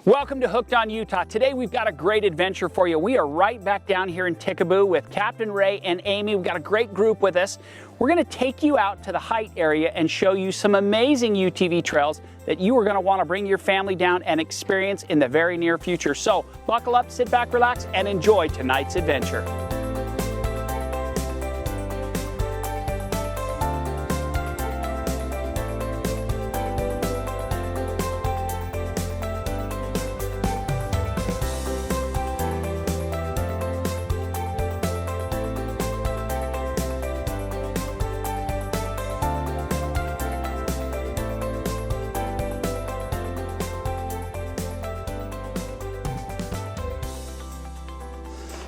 Welcome to Hooked on Utah. Today we've got a great adventure for you. We are right back down here in Ticaboo with Captain Ray and Amy. We've got a great group with us. We're going to take you out to the Hite area and show you some amazing UTV trails that you are going to want to bring your family down and experience in the very near future. So buckle up, sit back, relax, and enjoy tonight's adventure.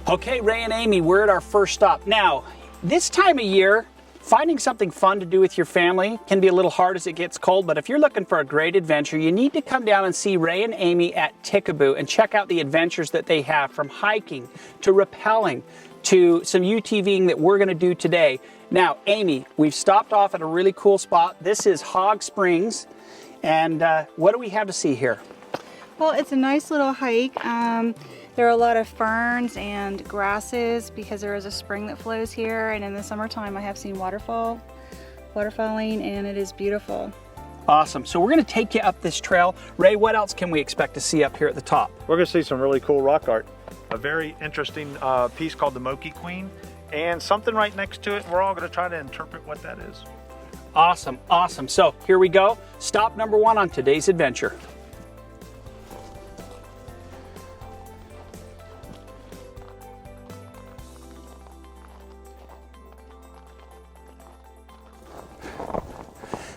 Okay, Ray and Amy, we're at our first stop. Now, this time of year, finding something fun to do with your family can be a little hard as it gets cold, but if you're looking for a great adventure, you need to come down and see Ray and Amy at Ticaboo and check out the adventures that they have, from hiking to rappelling to some UTVing that we're going to do today. Now, Amy, we've stopped off at a really cool spot. This is Hog Springs, and what do we have to see here? Well, it's a nice little hike. There are a lot of ferns and grasses because there is a spring that flows here, and in the summertime I have seen waterfalling, and it is beautiful. Awesome. So we're going to take you up this trail. Ray, what else can we expect to see up here at the top? We're going to see some really cool rock art. A very interesting piece called the Moki Queen, and something right next to it. We're all going to try to interpret what that is. Awesome, awesome. So here we go. Stop number one on today's adventure.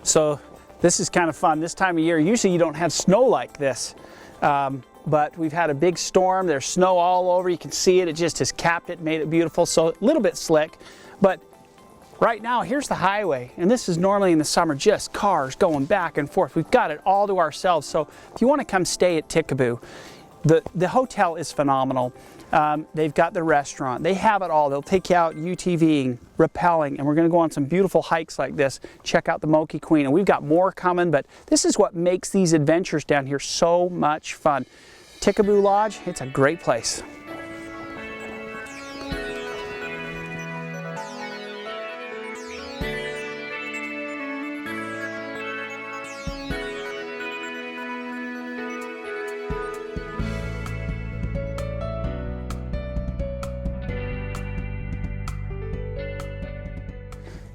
So this is kind of fun. This time of year, usually you don't have snow like this, but we've had a big storm. There's snow all over. You can see it. It just has capped it, made it beautiful. So a little bit slick, but right now here's the highway, and this is normally in the summer just cars going back and forth. We've got it all to ourselves. So if you want to come stay at Ticaboo, the hotel is phenomenal. They've got the restaurant. They have it all. They'll take you out UTVing, rappelling, and we're going to go on some beautiful hikes like this. Check out the Moki Queen, and we've got more coming, but this is what makes these adventures down here so much fun. Ticaboo Lodge, it's a great place.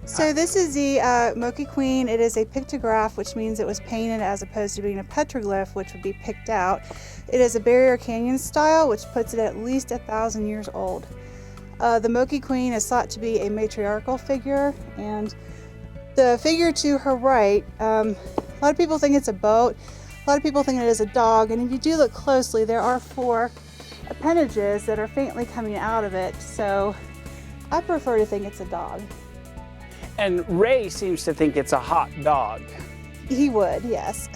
So this is the Moki Queen. It is a pictograph, which means it was painted as opposed to being a petroglyph, which would be picked out. It is a barrier canyon style, which puts it at least 1,000 years old. The Moki Queen is thought to be a matriarchal figure, and the figure to her right, a lot of people think it's a boat, a lot of people think it is a dog, and if you do look closely, there are 4 appendages that are faintly coming out of it, so I prefer to think it's a dog. And Ray seems to think it's a hot dog. He would, yes.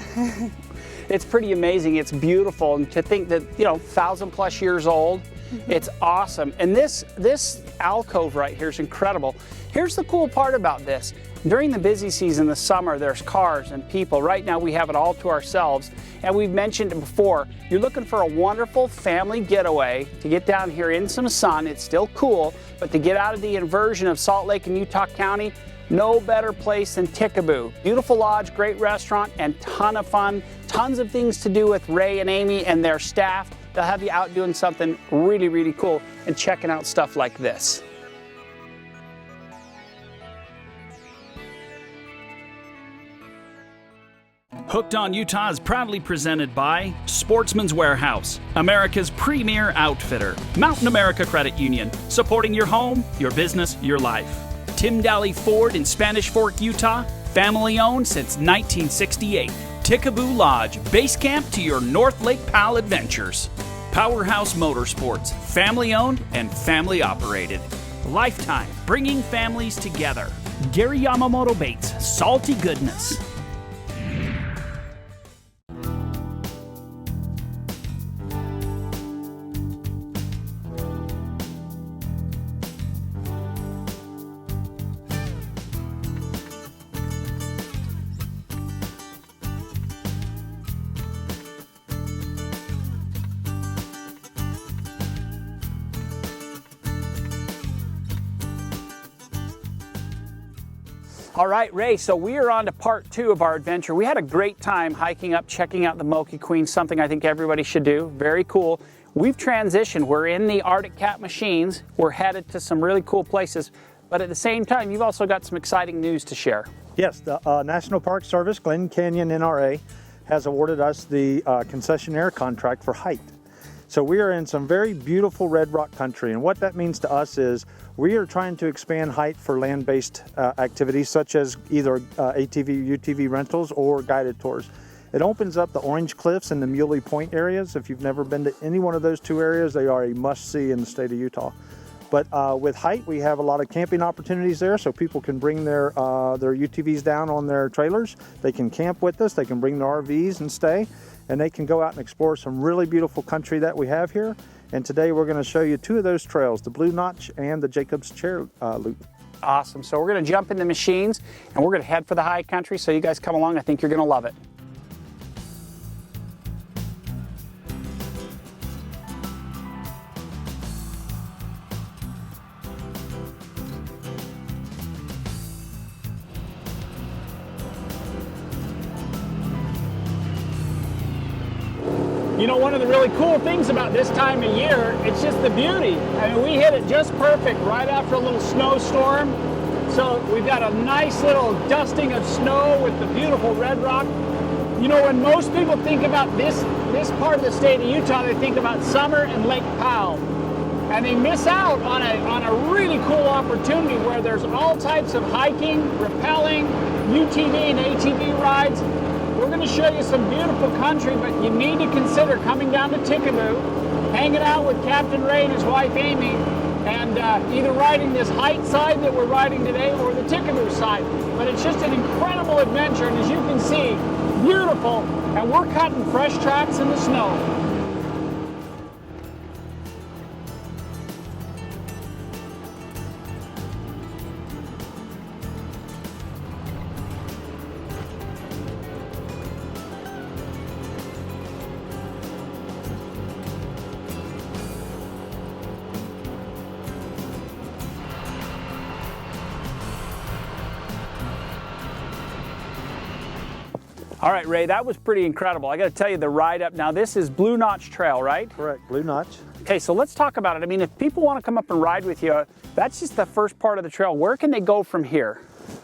It's pretty amazing. It's beautiful, and to think that, 1,000+ years old, it's awesome. And this alcove right here is incredible. Here's the cool part about this. During the busy season, the summer, there's cars and people. Right now we have it all to ourselves, and we've mentioned it before. You're looking for a wonderful family getaway to get down here in some sun. It's still cool, but to get out of the inversion of Salt Lake and Utah County, no better place than Ticaboo. Beautiful lodge, great restaurant, and ton of fun. Tons of things to do with Ray and Amy and their staff. They'll have you out doing something really, really cool and checking out stuff like this. Hooked on Utah is proudly presented by Sportsman's Warehouse, America's premier outfitter. Mountain America Credit Union, supporting your home, your business, your life. Tim Daly Ford in Spanish Fork, Utah, family owned since 1968. Ticaboo Lodge, base camp to your North Lake Powell adventures. Powerhouse Motorsports, family owned and family operated. Lifetime, bringing families together. Gary Yamamoto Baits, salty goodness. All right, Ray, so we are on to part 2 of our adventure. We had a great time hiking up, checking out the Moki Queen, something I think everybody should do. Very cool. We've transitioned. We're in the Arctic Cat machines. We're headed to some really cool places. But at the same time, you've also got some exciting news to share. Yes, the National Park Service, Glen Canyon NRA, has awarded us the concessionaire contract for Hite. So we are in some very beautiful red rock country, and what that means to us is we are trying to expand Hite for land-based activities such as either ATV, UTV rentals or guided tours. It opens up the Orange Cliffs and the Muley Point areas. If you've never been to any one of those 2 areas, they are a must-see in the state of Utah. But with Hite, we have a lot of camping opportunities there, so people can bring their UTVs down on their trailers. They can camp with us, they can bring their RVs and stay, and they can go out and explore some really beautiful country that we have here. And today we're going to show you 2 of those trails, the Blue Notch and the Jacob's Chair Loop. Awesome. So we're going to jump in the machines, and we're going to head for the high country. So you guys come along. I think you're going to love it. You know, one of the really cool things about this time of year, it's just the beauty. I mean, we hit it just perfect right after a little snowstorm. So we've got a nice little dusting of snow with the beautiful red rock. You know, when most people think about this part of the state of Utah, they think about summer and Lake Powell. And they miss out on a really cool opportunity where there's all types of hiking, rappelling, UTV and ATV rides. We're going to show you some beautiful country, but you need to consider coming down to Ticaboo, hanging out with Captain Ray and his wife Amy, and either riding this Hite side that we're riding today or the Ticaboo side. But it's just an incredible adventure, and as you can see, beautiful, and we're cutting fresh tracks in the snow. All right, Ray, that was pretty incredible. I got to tell you, the ride up, now this is Blue Notch Trail, right? Correct, Blue Notch. Okay, so let's talk about it. I mean, if people want to come up and ride with you, that's just the first part of the trail. Where can they go from here?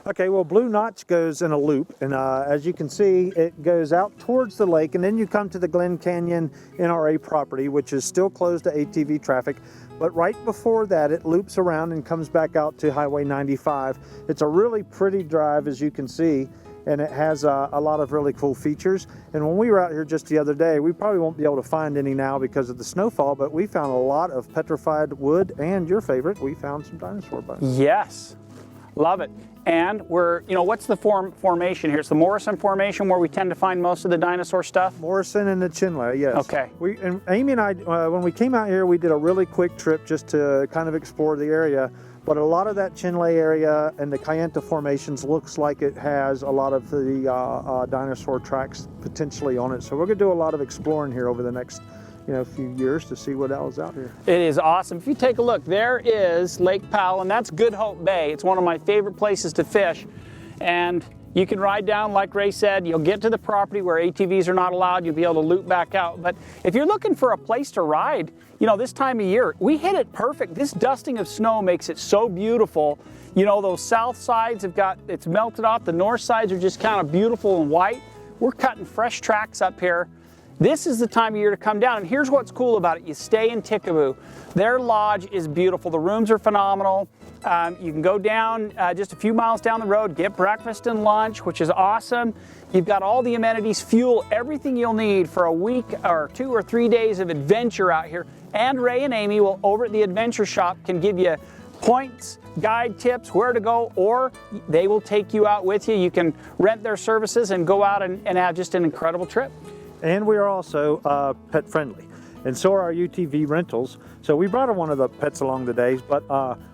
Okay, well, Blue Notch goes in a loop, and as you can see, it goes out towards the lake, and then you come to the Glen Canyon NRA property, which is still closed to ATV traffic. But right before that, it loops around and comes back out to Highway 95. It's a really pretty drive, as you can see, and it has a lot of really cool features. And when we were out here just the other day, we probably won't be able to find any now because of the snowfall, but we found a lot of petrified wood, and your favorite, we found some dinosaur bones. Yes, love it. And we're, you know, what's the formation here? It's the Morrison Formation where we tend to find most of the dinosaur stuff? Morrison and the Chinle, yes. Okay. And Amy and I, when we came out here, we did a really quick trip just to kind of explore the area. But a lot of that Chinle area and the Kayenta formations looks like it has a lot of the dinosaur tracks potentially on it. So we're going to do a lot of exploring here over the next few years to see what else is out here. It is awesome. If you take a look, there is Lake Powell, and that's Good Hope Bay. It's one of my favorite places to fish. And you can ride down, like Ray said, you'll get to the property where ATVs are not allowed, you'll be able to loop back out. But if you're looking for a place to ride, this time of year, we hit it perfect. This dusting of snow makes it so beautiful. Those south sides it's melted off, the north sides are just kind of beautiful and white. We're cutting fresh tracks up here. This is the time of year to come down, and here's what's cool about it. You stay in Ticaboo. Their lodge is beautiful. The rooms are phenomenal. You can go down just a few miles down the road, get breakfast and lunch, which is awesome. You've got all the amenities, fuel, everything you'll need for a week or 2 or 3 days of adventure out here. And Ray and Amy will, over at the Adventure Shop, can give you points, guide tips, where to go, or they will take you out with you. You can rent their services and go out and have just an incredible trip. And we are also pet friendly, and so are our UTV rentals. So we brought one of the pets along today, but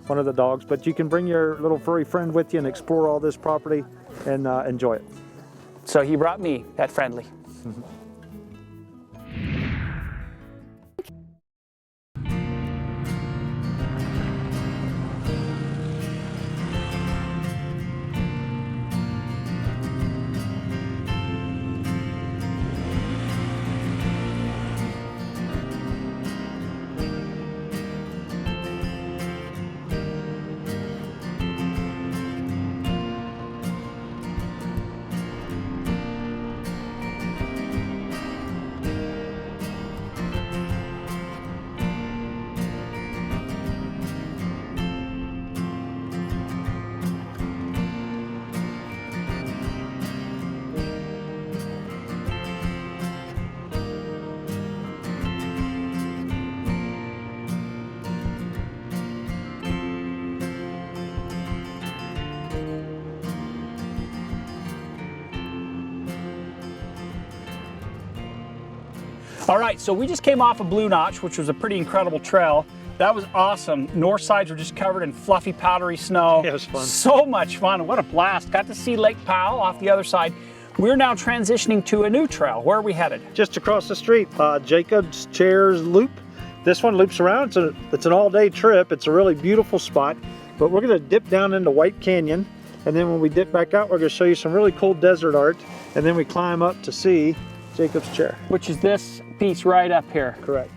one of the dogs, but you can bring your little furry friend with you and explore all this property and enjoy it. So he brought me pet friendly. All right, so we just came off of Blue Notch, which was a pretty incredible trail. That was awesome. North sides were just covered in fluffy, powdery snow. Yeah, it was fun. So much fun. What a blast. Got to see Lake Powell off the other side. We're now transitioning to a new trail. Where are we headed? Just across the street, Jacob's Chairs Loop. This one loops around. It's an all-day trip. It's a really beautiful spot. But we're going to dip down into White Canyon. And then when we dip back out, we're going to show you some really cool desert art. And then we climb up to see Jacob's Chair. Which is this piece right up here. Correct.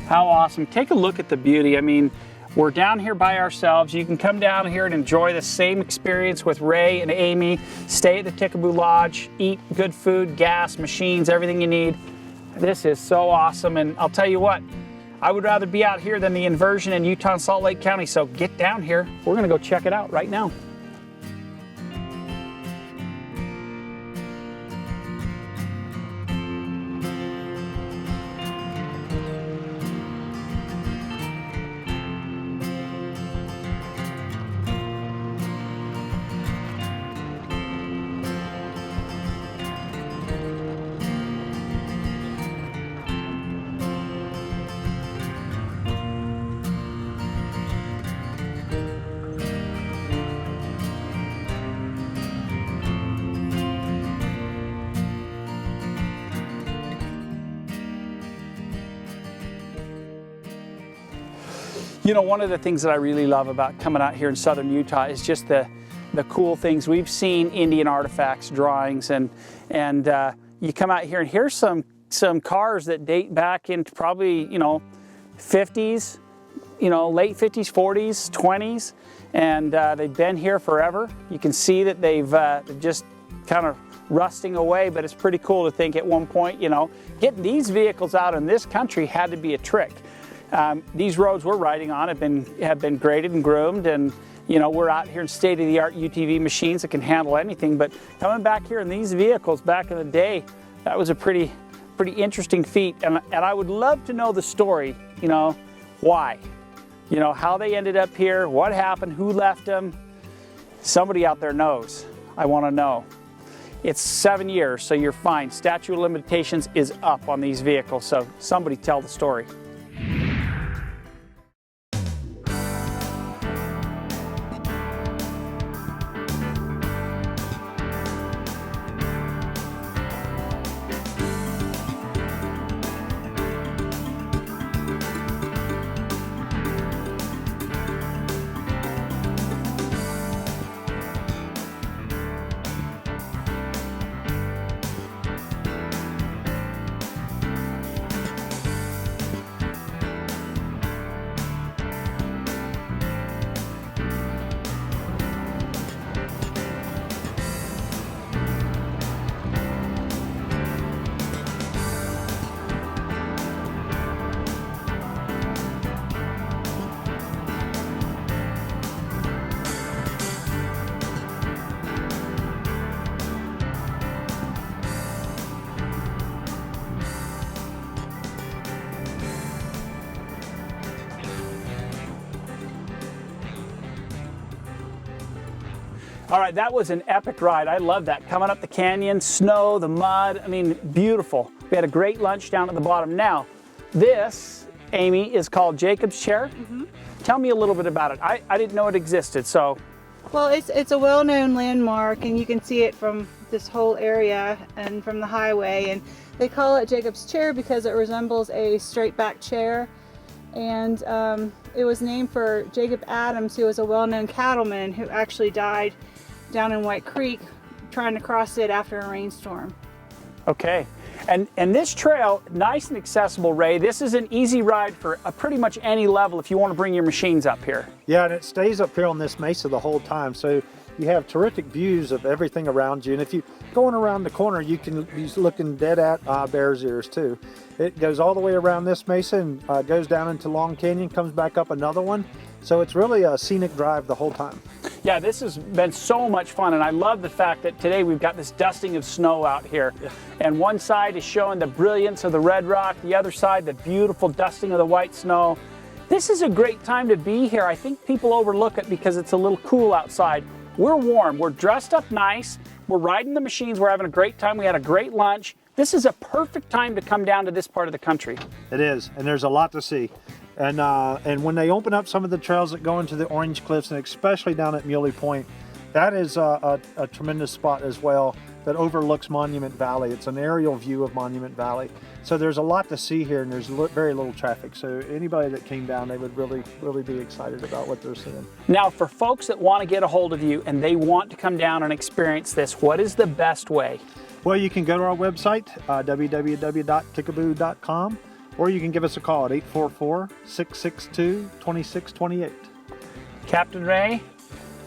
How awesome. Take a look at the beauty. I mean, we're down here by ourselves. You can come down here and enjoy the same experience with Ray and Amy. Stay at the Ticaboo Lodge, eat good food, gas, machines, everything you need. This is so awesome. And I'll tell you what, I would rather be out here than the inversion in Utah and Salt Lake County. So get down here. We're going to go check it out right now. You know, one of the things that I really love about coming out here in southern Utah is just the cool things. We've seen Indian artifacts, drawings, and you come out here and here's some cars that date back into probably, you know, 50s, you know, late 50s, 40s, 20s, and they've been here forever. You can see that they've just kind of rusting away, but it's pretty cool to think at one point, you know, getting these vehicles out in this country had to be a trick. These roads we're riding on have been graded and groomed, and you know, we're out here in state-of-the-art UTV machines that can handle anything. But coming back here in these vehicles back in the day, that was a pretty interesting feat. And I would love to know the story. You know, why? You know, how they ended up here, what happened, who left them. Somebody out there knows. I want to know. It's 7 years, so you're fine. Statute of limitations is up on these vehicles, so somebody tell the story. All right, that was an epic ride. I love that. Coming up the canyon, snow, the mud, I mean, beautiful. We had a great lunch down at the bottom. Now, this, Amy, is called Jacob's Chair. Mm-hmm. Tell me a little bit about it. I didn't know it existed, so. Well, it's a well-known landmark, and you can see it from this whole area and from the highway. And they call it Jacob's Chair because it resembles a straight-back chair. And it was named for Jacob Adams, who was a well-known cattleman who actually died down in White Creek trying to cross it after a rainstorm. Okay, and this trail, nice and accessible, Ray. This is an easy ride for pretty much any level if you want to bring your machines up here. Yeah, and it stays up here on this mesa the whole time, so you have terrific views of everything around you. And if you're going around the corner, you can be looking dead at Bears Ears too. It goes all the way around this mesa and goes down into Long Canyon, comes back up another one. So it's really a scenic drive the whole time. Yeah, this has been so much fun, and I love the fact that today we've got this dusting of snow out here. Yeah. And one side is showing the brilliance of the red rock, the other side, the beautiful dusting of the white snow. This is a great time to be here. I think people overlook it because it's a little cool outside. We're warm, we're dressed up nice, we're riding the machines, we're having a great time, we had a great lunch. this is a perfect time to come down to this part of the country. It is, and there's a lot to see. And when they open up some of the trails that go into the Orange Cliffs, and especially down at Muley Point, that is a tremendous spot as well that overlooks Monument Valley. It's an aerial view of Monument Valley. So there's a lot to see here, and there's very little traffic. So anybody that came down, they would really be excited about what they're seeing. Now, for folks that want to get a hold of you and they want to come down and experience this, what is the best way? Well, you can go to our website, www.ticaboo.com, or you can give us a call at 844-662-2628. Captain Ray,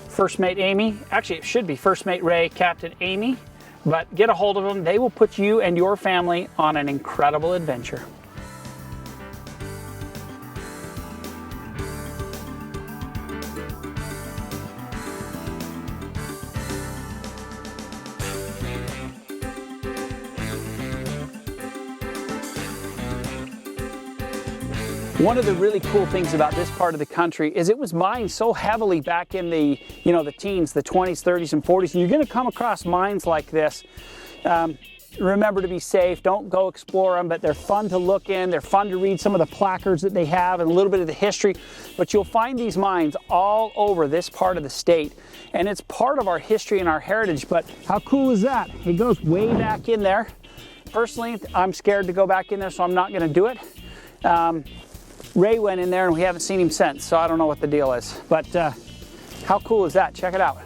First Mate Amy, actually it should be First Mate Ray, Captain Amy, but get a hold of them. They will put you and your family on an incredible adventure. One of the really cool things about this part of the country is it was mined so heavily back in the, the teens, the 20s, 30s, and 40s. And you're going to come across mines like this. Remember to be safe. Don't go explore them, but they're fun to look in. They're fun to read some of the placards that they have and a little bit of the history. But you'll find these mines all over this part of the state. And it's part of our history and our heritage. But how cool is that? It goes way back in there. Personally, I'm scared to go back in there, so I'm not going to do it. Ray went in there and we haven't seen him since, so I don't know what the deal is. But how cool is that? Check it out.